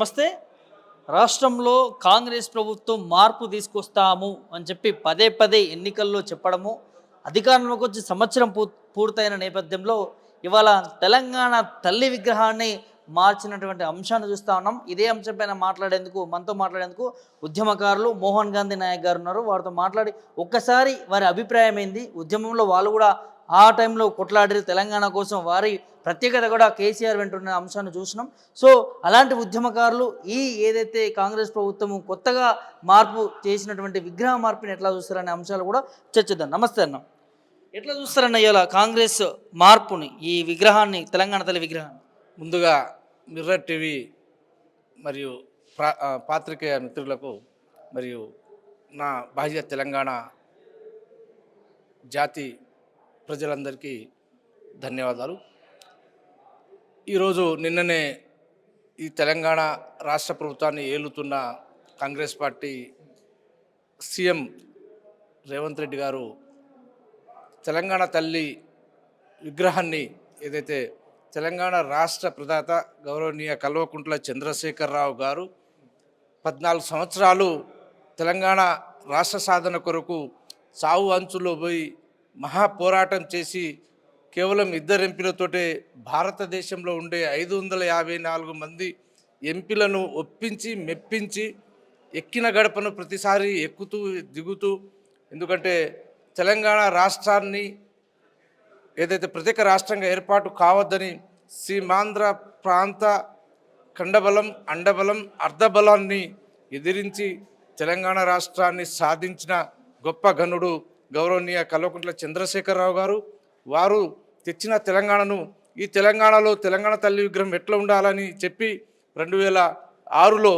నమస్తే. రాష్ట్రంలో కాంగ్రెస్ ప్రభుత్వం మార్పు తీసుకొస్తాము అని చెప్పి పదే పదే ఎన్నికల్లో చెప్పడము, అధికారంలోకి వచ్చి సంవత్సరం పూర్తయిన నేపథ్యంలో ఇవాళ తెలంగాణ తల్లి విగ్రహాన్ని మార్చినటువంటి అంశాన్ని చూస్తూ ఉన్నాం. ఇదే అంశంపైన మనతో మాట్లాడేందుకు ఉద్యమకారులు మోహన్ గాంధీ నాయక్ గారు ఉన్నారు. వారితో మాట్లాడి ఒక్కసారి వారి అభిప్రాయం ఏంది, ఉద్యమంలో వాళ్ళు కూడా ఆ టైంలో కొట్లాడి తెలంగాణ కోసం వారి ప్రత్యేకత కూడా కేసీఆర్ వెంటున్న అంశాన్ని చూసినాం. సో అలాంటి ఉద్యమకారులు ఏదైతే కాంగ్రెస్ ప్రభుత్వము కొత్తగా మార్పు చేసినటువంటి విగ్రహ మార్పుని ఎట్లా చూస్తారనే అంశాలు కూడా చర్చిద్దాం. నమస్తే అన్న, ఎట్లా చూస్తారన్న ఇలా కాంగ్రెస్ మార్పుని, ఈ విగ్రహాన్ని, తెలంగాణ తల్లి విగ్రహాన్ని? ముందుగా మిర్రర్ టీవీ మరియు పాత్రికేయ మిత్రులకు మరియు నా బాహ్య తెలంగాణ జాతి ప్రజలందరికీ ధన్యవాదాలు. ఈరోజు నిన్ననే ఈ తెలంగాణ రాష్ట్ర ప్రభుత్వాన్ని ఏలుతున్న కాంగ్రెస్ పార్టీ సీఎం రేవంత్ రెడ్డి గారు తెలంగాణ తల్లి విగ్రహాన్ని, ఏదైతే తెలంగాణ రాష్ట్ర ప్రదాత గౌరవనీయ కల్వకుంట్ల చంద్రశేఖరరావు గారు 14 సంవత్సరాలు తెలంగాణ రాష్ట్ర సాధన కొరకు సావు అంచులో పోయి మహా పోరాటం చేసి కేవలం 2 ఎంపీలతోటే భారతదేశంలో ఉండే 554 మంది ఎంపీలను ఒప్పించి మెప్పించి ఎక్కిన గడపను ప్రతిసారి ఎక్కుతూ దిగుతూ, ఎందుకంటే తెలంగాణ రాష్ట్రాన్ని ఏదైతే ప్రత్యేక రాష్ట్రంగా ఏర్పాటు కావద్దని సీమాంధ్ర ప్రాంత ఖండబలం, అండబలం, అర్ధబలాన్ని ఎదిరించి తెలంగాణ రాష్ట్రాన్ని సాధించిన గొప్ప ఘనుడు గౌరవనీయ కల్వకుంట్ల చంద్రశేఖరరావు గారు. వారు తెచ్చిన తెలంగాణను, ఈ తెలంగాణలో తెలంగాణ తల్లి విగ్రహం ఎట్లా ఉండాలని చెప్పి 2006లో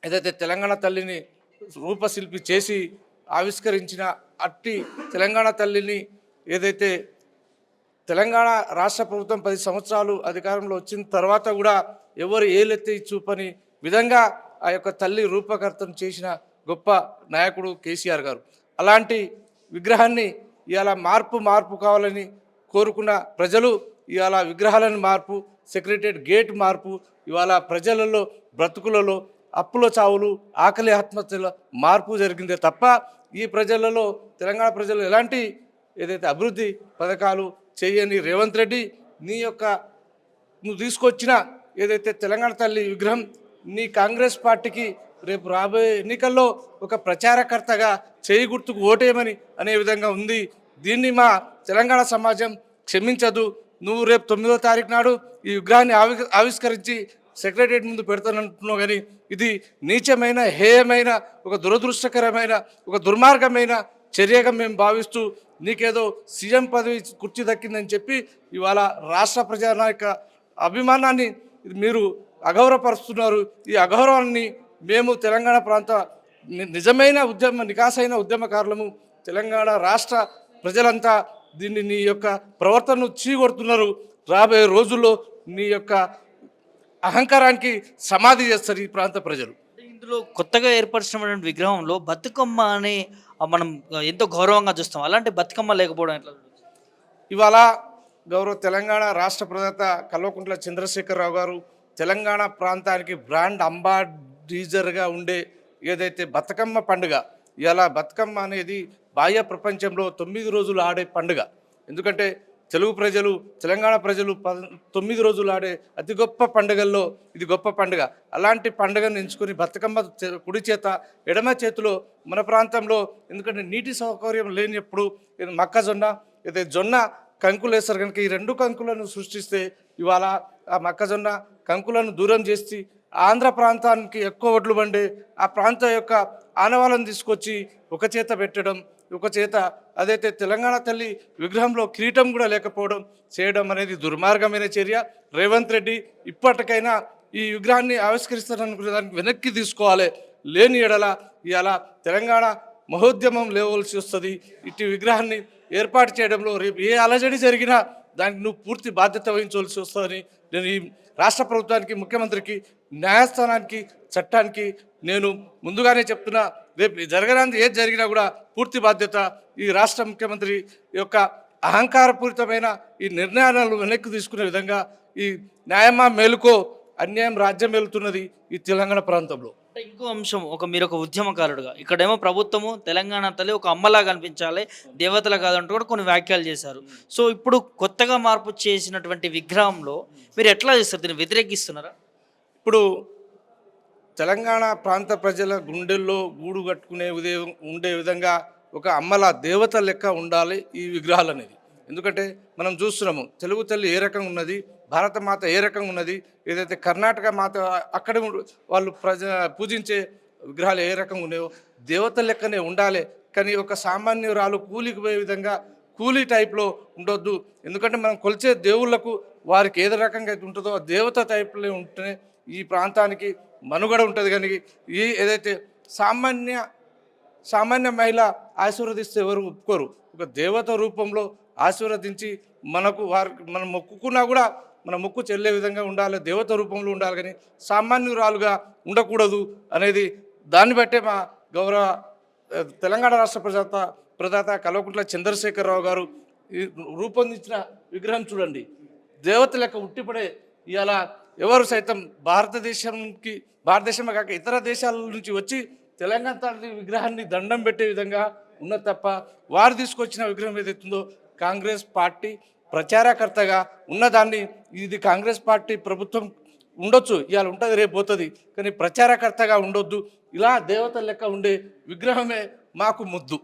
ఏదైతే తెలంగాణ తల్లిని రూపశిల్పి చేసి ఆవిష్కరించిన అట్టి తెలంగాణ తల్లిని, ఏదైతే తెలంగాణ రాష్ట్ర ప్రభుత్వం 10 సంవత్సరాలు అధికారంలో వచ్చిన తర్వాత కూడా ఎవరు ఏలెత్తి చూపని విధంగా ఆ యొక్క తల్లి రూపకర్తను చేసిన గొప్ప నాయకుడు కేసీఆర్ గారు. అలాంటి విగ్రహాన్ని ఇవాళ మార్పు కావాలని కోరుకున్న ప్రజలు ఇవాళ విగ్రహాలను మార్పు, సెక్రటరియట్ గేట్ మార్పు, ఇవాళ ప్రజలలో బ్రతుకులలో అప్పుల చావులు, ఆకలి ఆత్మహత్యల మార్పు జరిగిందే తప్ప ఈ ప్రజలలో, తెలంగాణ ప్రజలు ఎలాంటి ఏదైతే అభివృద్ధి పథకాలు చేయని రేవంత్ రెడ్డి, నువ్వు తీసుకొచ్చిన ఏదైతే తెలంగాణ తల్లి విగ్రహం నీ కాంగ్రెస్ పార్టీకి రేపు రాబోయే ఎన్నికల్లో ఒక ప్రచారకర్తగా చేయి గుర్తుకు ఓటేయమని అనే విధంగా ఉంది. దీన్ని మా తెలంగాణ సమాజం క్షమించదు. నువ్వు రేపు 9వ తారీఖు నాడు ఈ విగ్రహాన్ని ఆవిష్కరించి సెక్రటరియట్ ముందు పెడతానంటున్నావు, కానీ ఇది నీచమైన, హేయమైన, ఒక దురదృష్టకరమైన, ఒక దుర్మార్గమైన చర్యగా మేము భావిస్తూ నీకేదో సీఎం పదవి కుర్చీ దక్కిందని చెప్పి ఇవాళ రాష్ట్ర ప్రజానాయక అభిమానాన్ని మీరు అగౌరవపరుస్తున్నారు. ఈ అగౌరవాన్ని మేము తెలంగాణ ప్రాంత నిజమైన నికాసైన ఉద్యమకారులము, తెలంగాణ రాష్ట్ర ప్రజలంతా దీన్ని, నీ యొక్క ప్రవర్తనను చీకొడుతున్నారు. రాబోయే రోజుల్లో నీ యొక్క అహంకారానికి సమాధి చేస్తారు ఈ ప్రాంత ప్రజలు. ఇందులో కొత్తగా ఏర్పరిచినటువంటి విగ్రహంలో బతుకమ్మ అని మనం ఎంతో గౌరవంగా చూస్తాం. అలాంటి బతుకమ్మ లేకపోవడం ఎట్లా? ఇవాళ గౌరవ తెలంగాణ రాష్ట్ర ప్రదాత కల్వకుంట్ల చంద్రశేఖరరావు గారు తెలంగాణ ప్రాంతానికి బ్రాండ్ అంబాసిడర్గా ఉండే ఏదైతే బతుకమ్మ పండుగ, ఇలా బతుకమ్మ అనేది బాహ్య ప్రపంచంలో 9 రోజులు ఆడే పండుగ. ఎందుకంటే తెలుగు ప్రజలు, తెలంగాణ ప్రజలు 9 రోజులు ఆడే అతి గొప్ప పండుగల్లో ఇది గొప్ప పండుగ. అలాంటి పండుగను ఎంచుకొని బతుకమ్మ కుడి చేత, ఎడమ చేతిలో మన ప్రాంతంలో, ఎందుకంటే నీటి సౌకర్యం లేనప్పుడు మొక్కజొన్న, అయితే జొన్న కంకులు వేస్తారు కనుక ఈ 2 కంకులను సృష్టిస్తే ఇవాళ ఆ మొక్కజొన్న కంకులను దూరం చేసి ఆంధ్ర ప్రాంతానికి ఎక్కువ ఒడ్లు పండే ఆ ప్రాంతం యొక్క ఆనవాళ్ళను తీసుకొచ్చి ఒక చేత పెట్టడం, ఒక చేత అదైతే తెలంగాణ తల్లి విగ్రహంలో కిరీటం కూడా లేకపోవడం చేయడం అనేది దుర్మార్గమైన చర్య. రేవంత్ రెడ్డి ఇప్పటికైనా ఈ విగ్రహాన్ని ఆవిష్కరిస్తారనుకునే దానికి వెనక్కి తీసుకోవాలి. లేని ఎడల ఇవాళ తెలంగాణ మహోద్యమం లేవలసి వస్తుంది. ఇటు విగ్రహాన్ని ఏర్పాటు చేయడంలో రేపు ఏ అలజడి జరిగినా దానికి నువ్వు పూర్తి బాధ్యత వహించవలసి వస్తుందని నేను ఈ రాష్ట్ర ప్రభుత్వానికి, ముఖ్యమంత్రికి, న్యాయస్థానానికి, చట్టానికి నేను ముందుగానే చెప్తున్నా. రేపు జరగడానికి ఏది జరిగినా కూడా పూర్తి బాధ్యత ఈ రాష్ట్ర ముఖ్యమంత్రి యొక్క అహంకారపూరితమైన ఈ నిర్ణయాలను వెనక్కి తీసుకునే విధంగా ఈ న్యాయమా మేలుకో అన్యాయం రాజ్యం వెళ్తున్నది ఈ తెలంగాణ ప్రాంతంలో. అంటే ఇంకో అంశం, మీరు ఒక ఉద్యమకారుడుగా ఇక్కడేమో ప్రభుత్వము తెలంగాణ తల్లి ఒక అమ్మలా కనిపించాలి, దేవతలా కాదంటూ కూడా కొన్ని వ్యాఖ్యలు చేశారు. సో ఇప్పుడు కొత్తగా మార్పు చేసినటువంటి విగ్రహంలో మీరు ఎట్లా చేస్తారు? దీన్ని వ్యతిరేకిస్తున్నారా? ఇప్పుడు తెలంగాణ ప్రాంత ప్రజల గుండెల్లో గూడు కట్టుకునే ఉండే విధంగా ఒక అమ్మల దేవత లెక్క ఉండాలి ఈ విగ్రహాలు అనేది. ఎందుకంటే మనం చూస్తున్నాము తెలుగు తల్లి ఏ రకంగా ఉన్నది, భారత మాత ఏ రకంగా ఉన్నది, ఏదైతే కర్ణాటక మాత అక్కడ వాళ్ళు పూజించే విగ్రహాలు ఏ రకంగా ఉన్నాయో దేవత లెక్కనే ఉండాలి. కానీ ఒక సామాన్యురాలు కూలికి పోయే విధంగా కూలీ టైప్లో ఉండొద్దు. ఎందుకంటే మనం కొలిచే దేవుళ్ళకు వారికి ఏదో రకంగా అయితే ఉంటుందో ఆ దేవత టైప్లో ఉంటేనే ఈ ప్రాంతానికి మనుగడ ఉంటుంది. కానీ ఈ ఏదైతే సామాన్య మహిళ ఆశీర్వదిస్తే ఎవరు ఒప్పుకోరు. ఒక దేవత రూపంలో ఆశీర్వదించి మనం మొక్కుకున్నా కూడా మన మొక్కు చెల్లే విధంగా ఉండాలి, దేవత రూపంలో ఉండాలి. కానీ సామాన్యురాలుగా ఉండకూడదు అనేది దాన్ని బట్టే మా గౌరవ తెలంగాణ రాష్ట్ర ప్రదాత కల్వకుంట్ల చంద్రశేఖరరావు గారు రూపొందించిన విగ్రహం చూడండి. దేవత లెక్క ఉట్టిపడే ఇలా ఎవరు సైతం భారతదేశమే కాక ఇతర దేశాల నుంచి వచ్చి తెలంగాణ తల్లి విగ్రహాన్ని దండం పెట్టే విధంగా ఉన్నది తప్ప వారు తీసుకొచ్చిన విగ్రహం ఏదైతుందో కాంగ్రెస్ పార్టీ ప్రచారకర్తగా ఉన్నదాన్ని ఇది కాంగ్రెస్ పార్టీ ప్రభుత్వం ఉండొచ్చు, ఇవాళ ఉంటుంది రేపు పోతుంది, కానీ ప్రచారకర్తగా ఉండొద్దు. ఇలా దేవత లెక్క ఉండే విగ్రహమే మాకు ముద్దు.